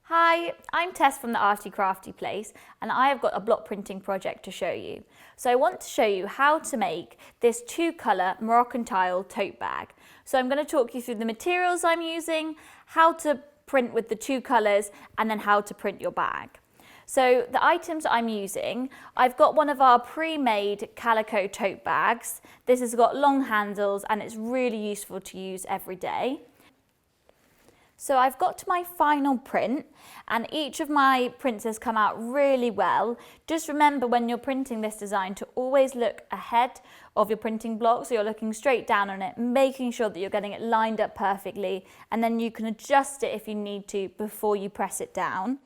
Hi, I'm Tess from the Arty Crafty place, and I have got a block printing project to show you. So I want to show you how to make this 2-colour Moroccan tile tote bag. So I'm going to talk you through the materials I'm using, how to print with the 2 colours, and then how to print your bag. So the items I'm using, I've got one of our pre-made calico tote bags. This has got long handles and it's really useful to use every day. So I've got to my final print, and each of my prints has come out really well. Just remember when you're printing this design to always look ahead of your printing block, so you're looking straight down on it, making sure that you're getting it lined up perfectly, and then you can adjust it if you need to before you press it down.